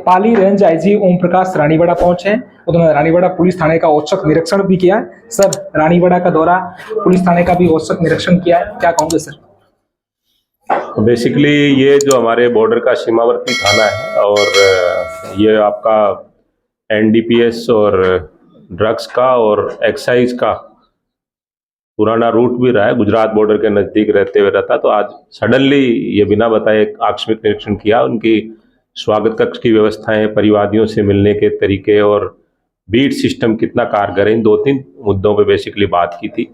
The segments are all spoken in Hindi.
पाली रेंज आईजी ओम प्रकाश रानीवाड़ा पहुंचे हैं। उन्होंने रानीवाड़ा पुलिस थाने का औचक निरीक्षण भी किया है। सर, रानीवाड़ा का दौरा, पुलिस थाने का भी औचक निरीक्षण किया है, क्या कहोगे सर? बेसिकली ये जो हमारे बॉर्डर का सीमावर्ती थाना है और ये आपका एनडीपीएस और ड्रग्स का और एक्साइज का पुराना रूट भी रहा है, गुजरात बॉर्डर के नज़दीक रहते हुए रहता। तो आज सडनली ये बिना बताए एक आकस्मिक निरीक्षण किया। उनकी स्वागत कक्ष की व्यवस्थाएं, परिवादियों से मिलने के तरीके और बीट सिस्टम कितना कारगर है, इन 2-3 मुद्दों पे बेसिकली बात की थी।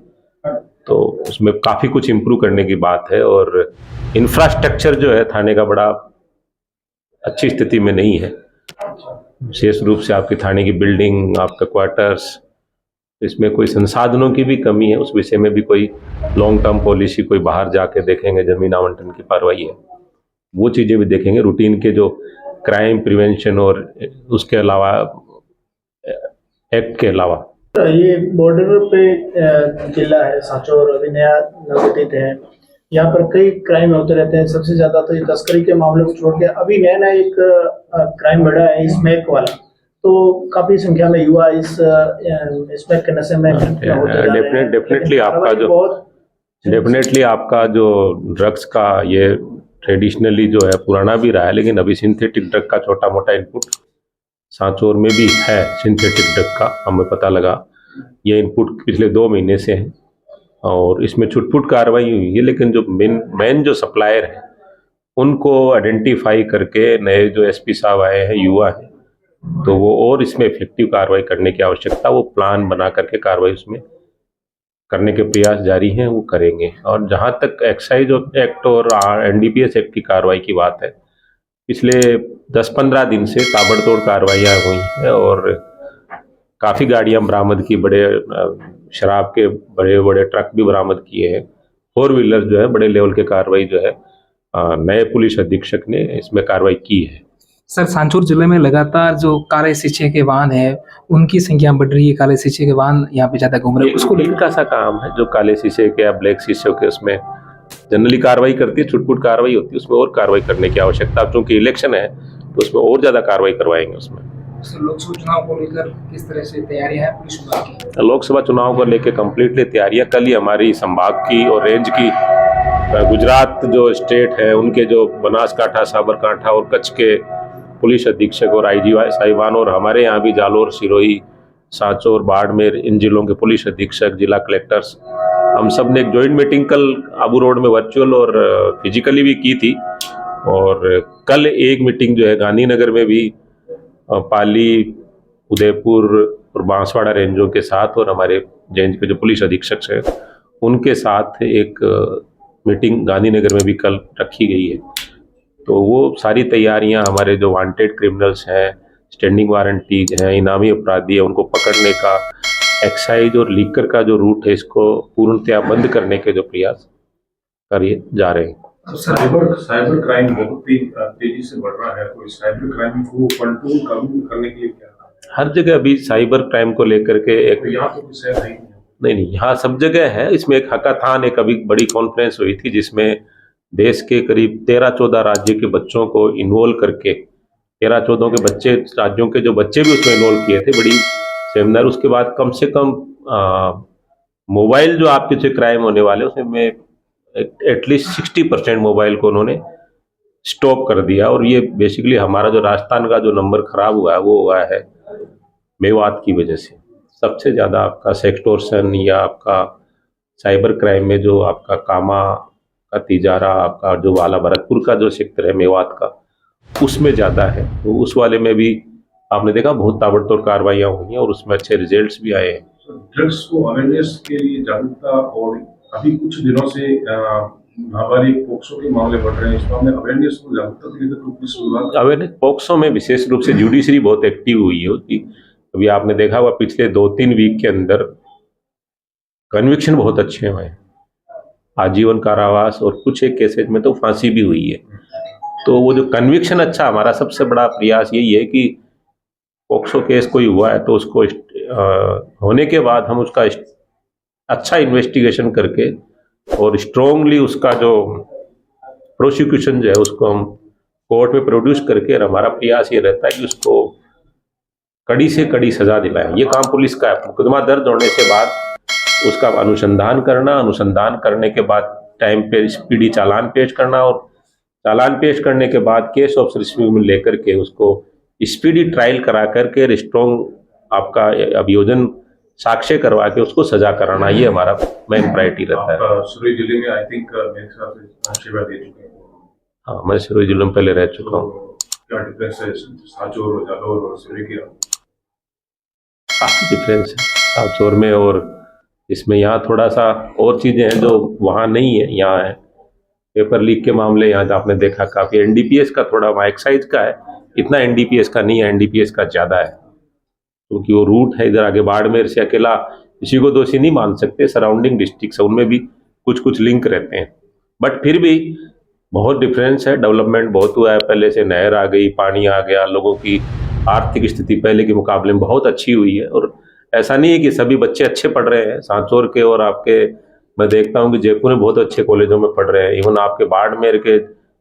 तो उसमें काफ़ी कुछ इम्प्रूव करने की बात है और इंफ्रास्ट्रक्चर जो है थाने का बड़ा अच्छी स्थिति में नहीं है। विशेष रूप से आपकी थाने की बिल्डिंग, आपका क्वार्टर्स, इसमें कोई संसाधनों की भी कमी है। उस विषय में भी कोई लॉन्ग टर्म पॉलिसी, कोई बाहर जाके देखेंगे जमीन आवंटन की कार्रवाई है, वो चीज़ें भी देखेंगे। रूटीन के जो क्राइम प्रिवेंशन और उसके अलावा एक्ट के अलावा ये बॉर्डर पे जिला है सांचौर, अभी नया नवगठित है। यहाँ पर कई क्राइम होते रहते हैं। सबसे ज्यादा तो ये तस्करी के मामले को छोड़ के अभी नया एक क्राइम बढ़ा है, स्मैक वाला। तो काफी संख्या में युवा इस स्मैक के नशे में डेफिनेटली आपका जो ड्रग्स का ये ट्रेडिशनली जो है पुराना भी रहा है, लेकिन अभी सिंथेटिक ड्रग का छोटा मोटा इनपुट सांचौर में भी है। सिंथेटिक ड्रग का हमें पता लगा, ये इनपुट पिछले 2 महीने से है और इसमें छुटपुट कार्रवाई हुई है। लेकिन जो मेन जो सप्लायर है उनको आइडेंटिफाई करके नए जो एसपी साहब आए हैं, युवा हैं, तो वो और इसमें इफेक्टिव कार्रवाई करने की आवश्यकता, वो प्लान बना करके कार्रवाई उसमें करने के प्रयास जारी हैं, वो करेंगे। और जहाँ तक एक्साइज एक्ट और एनडीपीएस एक्ट की कार्रवाई की बात है, पिछले 10-15 दिन से ताबड़तोड़ कार्रवाइयाँ हुई हैं और काफ़ी गाड़ियाँ बरामद की, बड़े शराब के बड़े बड़े ट्रक भी बरामद किए हैं। 4 व्हीलर जो है बड़े लेवल के कार्रवाई जो है नए पुलिस अधीक्षक ने इसमें कार्रवाई की है। सर, सांचौर जिले में लगातार जो काले शीशे के वाहन है उनकी संख्या बढ़ रही है। काले शीशे के वाहन यहाँ पे ज्यादा घूम रहे हैं, उसको इनका सा काम है जो काले शीशे के या ब्लैक शीशे के, उसमें जनरली कार्रवाई करती है, छुटपुट कार्रवाई होती है, उसमें और कार्रवाई करने की आवश्यकता। क्योंकि इलेक्शन है तो उसमें और ज्यादा कार्रवाई करवाएंगे। उसमें लोकसभा चुनाव को लेकर किस तरह से तैयारियां हैं पुलिस विभाग की? लोकसभा चुनाव को लेकर कंप्लीटली तैयारियां। कल ही हमारी संभाग की और रेंज की, गुजरात जो स्टेट है उनके जो बनासकांठा, साबरकांठा और कच्छ के पुलिस अधीक्षक और आईजी साहिबान, और हमारे यहाँ भी जालोर, सिरोही, सांचौर, बाड़मेर, इन जिलों के पुलिस अधीक्षक, जिला कलेक्टर्स, हम सब ने एक जॉइंट मीटिंग कल आबू रोड में वर्चुअल और फिजिकली भी की थी। और कल एक मीटिंग जो है गांधीनगर में भी पाली, उदयपुर और बांसवाड़ा रेंजों के साथ और हमारे रेंज के जो पुलिस अधीक्षक हैं उनके साथ एक मीटिंग गांधीनगर में भी कल रखी गई है। तो वो सारी तैयारियां, हमारे जो वांटेड क्रिमिनल्स हैं, स्टैंडिंग वारंटीज हैं, इनामी अपराधी है, उनको पकड़ने का, एक्साइज और लीकर का जो रूट है इसको पूर्णतया बंद करने के जो प्रयास करिए जा रहे हैं। साइबर क्राइम बहुत तेजी से बढ़ रहा है, तो साइबर क्राइम को कंट्रोल करने के लिए क्या? हर जगह अभी साइबर क्राइम को लेकर के एक, यहाँ तो कुछ है नहीं, यहाँ सब जगह है। इसमें एक हैकाथॉन, एक अभी बड़ी कॉन्फ्रेंस हुई थी जिसमें देश के करीब 13-14 राज्य के बच्चों को इन्वॉल्व करके, 13-14 के बच्चे, राज्यों के जो बच्चे भी उसमें इन्वॉल्व किए थे, बड़ी सेमिनार। उसके बाद कम से कम मोबाइल जो आपके से क्राइम होने वाले उसमें एटलीस्ट 60% मोबाइल को उन्होंने स्टॉप कर दिया। और ये बेसिकली हमारा जो राजस्थान का जो नंबर खराब हुआ है वो हुआ है मेवात की वजह से। सबसे ज़्यादा आपका सेक्सटोर्शन या आपका साइबर क्राइम में जो आपका कामा का तिजारा, आपका जो वाला भरतपुर का जो सेक्टर है मेवात का, उसमें ज़्यादा है। तो उस वाले में भी आपने देखा बहुत ताबड़तोड़ कार्रवाइयाँ हुई हैं और उसमें अच्छे रिजल्ट्स भी आए हैं। ड्रग्स को अवेयरनेस के लिए जागरूकता, और अभी कुछ दिनों से नाबालिग पोक्सो के मामले बढ़ रहे हैं, इस मामले अवेयरनेस को जागरूकता के लिए तो पुलिस विभाग अवेयरनेस पोक्सो में विशेष रूप से जुडिशरी बहुत एक्टिव हुई है उसकी। अभी आपने देखा हुआ पिछले 2-3 वीक के अंदर कन्विक्शन बहुत अच्छे हुए हैं, आजीवन कारावास और कुछ एक केसेज में तो फांसी भी हुई है। तो वो जो कन्विक्शन अच्छा, हमारा सबसे बड़ा प्रयास यही है कि पोक्सो केस कोई हुआ है तो उसको होने के बाद हम उसका अच्छा इन्वेस्टिगेशन करके और स्ट्रोंगली उसका जो प्रोसिक्यूशन जो है उसको हम कोर्ट में प्रोड्यूस करके, और हमारा प्रयास ये रहता है कि उसको कड़ी से कड़ी सजा दिलाएं। ये काम पुलिस का है। मुकदमा दर्ज होने के बाद उसका अनुसंधान करना, अनुसंधान करने के बाद टाइम पे स्पीडी चालान पेश करना, और चालान पेश करने के बाद केस ऑफिसर रिव्यू में लेकर के उसको स्पीडी ट्रायल करा करके स्ट्रॉन्ग आपका अभियोजन साक्ष्य करवा के उसको सजा कराना, ये हमारा मेन प्रायोरिटी रहता है। आप सुरई जिले में आई थिंक मेरे हिसाब से सेवा दे चुके हैं। हाँ, मैं सिरोही जिले में पहले रह चुका हूँ। तो क्या डिफरेंस है साचोर और जालौर और सिरोही के? काफ़ी डिफरेंस है साचौर में और इसमें। यहाँ थोड़ा सा और चीज़ें हैं जो वहाँ नहीं है, यहाँ है। पेपर लीक के मामले यहाँ आपने देखा काफ़ी। एनडीपीएस का थोड़ा वहाँ एक्साइज का है, इतना एनडीपीएस का नहीं है, एनडीपीएस का ज़्यादा है, क्योंकि वो रूट है इधर आगे बाड़मेर से। अकेला किसी को दोषी नहीं मान सकते, सराउंडिंग डिस्ट्रिक्ट है उनमें भी कुछ कुछ लिंक रहते हैं, बट फिर भी बहुत डिफरेंस है। डेवलपमेंट बहुत हुआ है, पहले से नहर आ गई, पानी आ गया, लोगों की आर्थिक स्थिति पहले के मुकाबले में बहुत अच्छी हुई है। और ऐसा नहीं है कि सभी बच्चे अच्छे पढ़ रहे हैं सांचौर के, और आपके मैं देखता हूँ कि जयपुर में बहुत अच्छे कॉलेजों में पढ़ रहे हैं, इवन आपके बाड़मेर के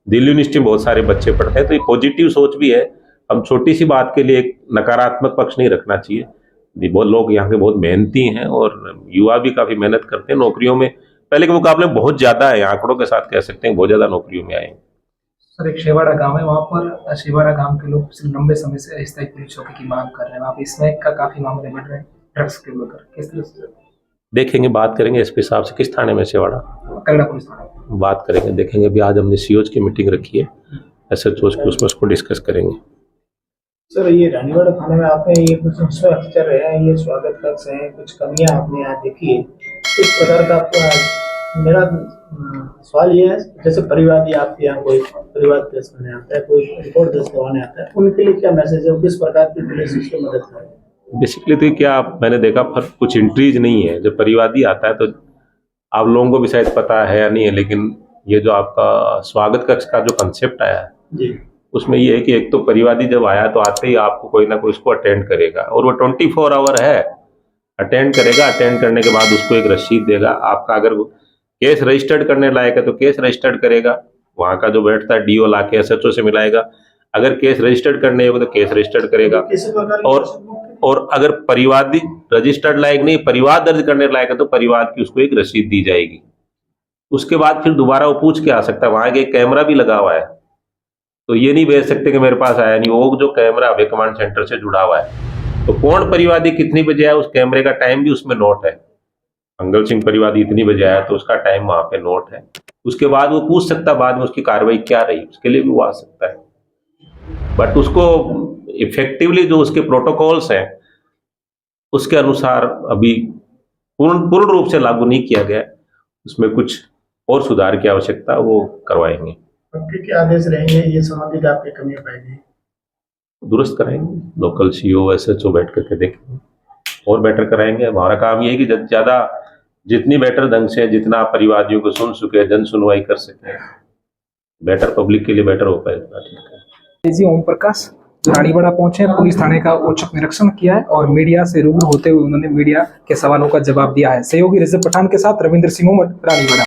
दिल्ली यूनिवर्सिटी में बहुत सारे बच्चे पढ़ते हैं। तो ये पॉजिटिव सोच भी है। हम छोटी सी बात के लिए एक नकारात्मक पक्ष नहीं रखना चाहिए। बहुत लोग यहाँ के बहुत मेहनती हैं और युवा भी काफ़ी मेहनत करते हैं। नौकरियों में पहले के मुकाबले में बहुत ज़्यादा है, आंकड़ों के साथ कह सकते हैं बहुत ज़्यादा नौकरियों में आए हैं। सर, एक शेवाड़ा गांव है, वहाँ पर शेवाड़ा गांव के लोग पिछले लंबे समय से अस्थायी पुलिस चौकी की मांग कर रहे हैं। वहाँ पे स्मैक का काफी मामले बढ़ रहे हैं ड्रग्स के लेकर, किस तरह से? देखेंगे, बात करेंगे एसपी साहब से। किस थाने में शेवाड़ा? कलड़ा पुलिस थाना। बात करेंगे, देखेंगे। अभी आज हमने सीओज की मीटिंग रखी है एसएचओज की, उसमें उसको डिस्कस करेंगे। सर, ये रानीवाड़ा थाने में आपने ये कुछ इंस्पेक्टर रहे हैं, ये स्वागत कक्ष है, कुछ कमियां आपने यहाँ देखी है, इस प्रकार का मेरा सवाल ये है, जैसे परिवादी आपके यहाँ कोई परिवार दर्ज करने आता है, कोई रिपोर्ट दर्ज करवाने आता है, उनके लिए क्या मैसेज है, किस प्रकार की पुलिस उसकी मदद करे? बेसिकली तो क्या मैंने देखा कुछ एंट्रीज नहीं है। जब परिवादी आता है तो आप लोगों को भी शायद पता है या नहीं है, लेकिन ये जो आपका स्वागत कक्ष का जो कंसेप्ट आया है जी, उसमें ये है कि एक तो परिवादी जब आया तो आते ही आपको कोई ना कोई उसको अटेंड करेगा, और वो 24 आवर है, अटेंड करेगा। अटेंड करने के बाद उसको एक रसीद देगा। आपका अगर केस रजिस्टर्ड करने लायक है तो केस रजिस्टर्ड करेगा, वहाँ का जो बैठता है डीओ ला के एसएचओ से मिलाएगा। अगर केस रजिस्टर्ड करने होगा तो केस रजिस्टर्ड करेगा। और अगर परिवादी रजिस्टर्ड लायक नहीं, परिवार दर्ज करने लायक है तो परिवार की उसको एक रसीद दी जाएगी। उसके बाद फिर दोबारा वो पूछ के आ सकता है। वहाँ एक कैमरा भी लगा हुआ है, तो ये नहीं भेज सकते कि मेरे पास आया नहीं। वो जो कैमरा अभय कमांड सेंटर से जुड़ा हुआ है, तो कौन परिवादी कितनी बजे आया, उस कैमरे का टाइम भी उसमें नोट है। मंगल सिंह परिवादी इतनी बजे आया तो उसका टाइम वहां पे नोट है। उसके बाद वो पूछ सकता बाद में उसकी कार्रवाई क्या रही, उसके लिए भी वो आ सकता है। बट उसको इफेक्टिवली जो उसके प्रोटोकॉल्स हैं उसके अनुसार अभी पूर्ण रूप से लागू नहीं किया गया। उसमें कुछ और सुधार की आवश्यकता, वो करवाएंगे। आपके क्या आदेश रहेंगे ये संबंधित आपकी कमियां पाई गई? दुरुस्त कराएंगे। लोकल सीओ एसएचओ बैठ करके देखेंगे और बेटर कराएंगे। हमारा काम ये है कि ज़्यादा जितनी बेटर ढंग से, जितना परिवादियों को सुन सके, जन सुनवाई कर सके, बेटर पब्लिक के लिए बेटर हो पाएगा। ठीक है जी। ओम प्रकाश जो रानीवाड़ा पहुंचे, पुलिस थाने का औचक निरीक्षण किया है और मीडिया से रूबरू होते हुए उन्होंने मीडिया के सवालों का जवाब दिया है। सहयोगी रजब पठान के साथ रविंद्र सिंह उमट, रानीवाड़ा।